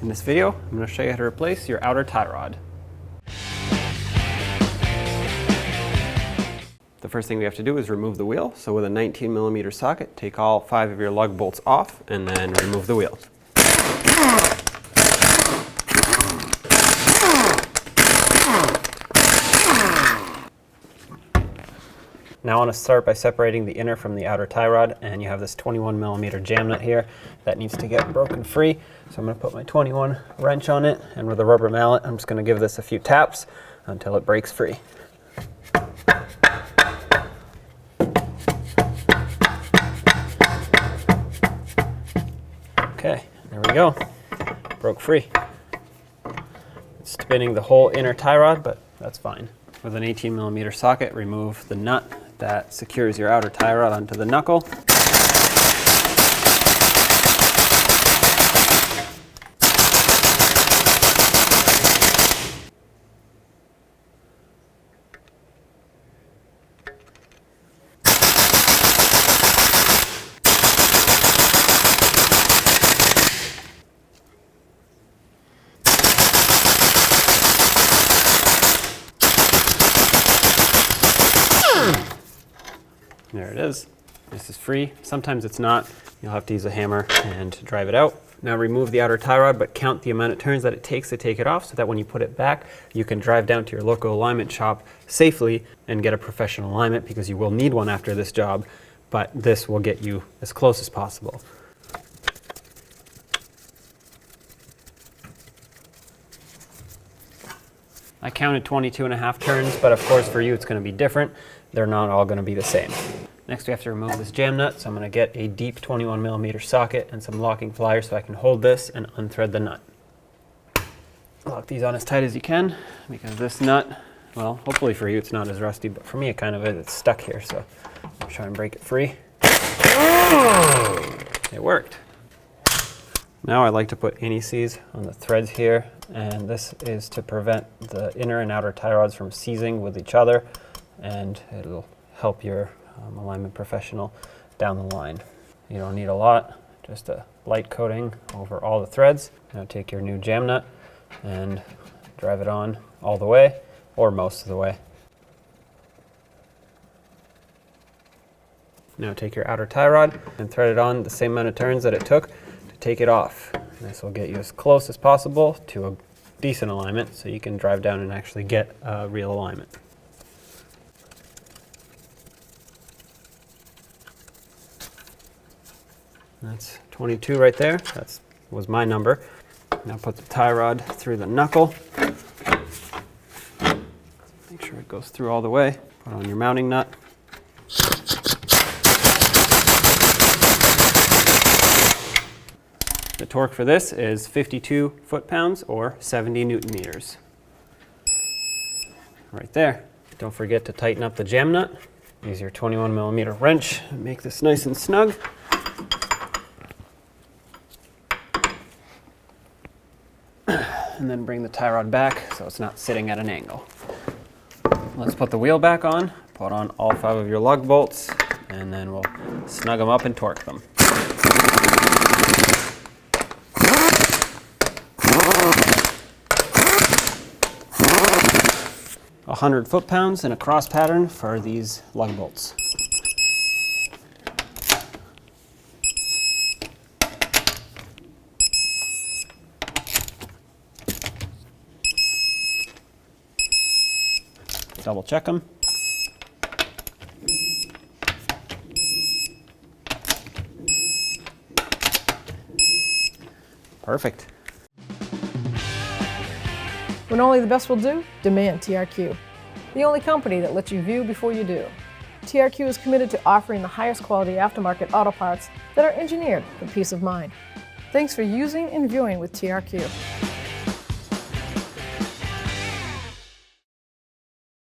In this video, I'm going to show you how to replace your outer tie rod. The first thing we have to do is remove the wheel. So with a 19mm socket, take all 5 of your lug bolts off and then remove the wheel. Now I want to start by separating the inner from the outer tie rod, and you have this 21mm jam nut here that needs to get broken free. So I'm going to put my 21 wrench on it, and with a rubber mallet I'm just going to give this a few taps until it breaks free. Okay, there we go. Broke free. It's spinning the whole inner tie rod, but that's fine. With an 18mm socket, remove the nut that secures your outer tie rod onto the knuckle. There it is. This is free. Sometimes it's not. You'll have to use a hammer and drive it out. Now remove the outer tie rod, but count the amount of turns that it takes to take it off so that when you put it back, you can drive down to your local alignment shop safely and get a professional alignment, because you will need one after this job, but this will get you as close as possible. I counted 22.5 turns, but of course for you it's going to be different. They're not all going to be the same. Next we have to remove this jam nut, so I'm going to get a deep 21mm socket and some locking pliers so I can hold this and unthread the nut. Lock these on as tight as you can, because this nut, well, hopefully for you it's not as rusty, but for me it kind of is. It's stuck here, so I'll try and break it free. It worked. Now I like to put anti-seize on the threads here, and this is to prevent the inner and outer tie rods from seizing with each other, and it'll help your alignment professional down the line. You don't need a lot, just a light coating over all the threads. Now take your new jam nut and drive it on all the way, or most of the way. Now take your outer tie rod and thread it on the same amount of turns that it took to take it off. This will get you as close as possible to a decent alignment so you can drive down and actually get a real alignment. That's 22 right there. That was my number. Now put the tie rod through the knuckle. Make sure it goes through all the way. Put on your mounting nut. The torque for this is 52 foot-pounds or 70 Newton-meters. Right there. Don't forget to tighten up the jam nut. Use your 21mm wrench and make this nice and snug. And then bring the tie rod back so it's not sitting at an angle. Let's put the wheel back on, put on all 5 of your lug bolts, and then we'll snug them up and torque them. 100 foot-pounds in a cross pattern for these lug bolts. Double check them. Perfect. When only the best will do, demand TRQ. The only company that lets you view before you do. TRQ is committed to offering the highest quality aftermarket auto parts that are engineered for peace of mind. Thanks for using and viewing with TRQ.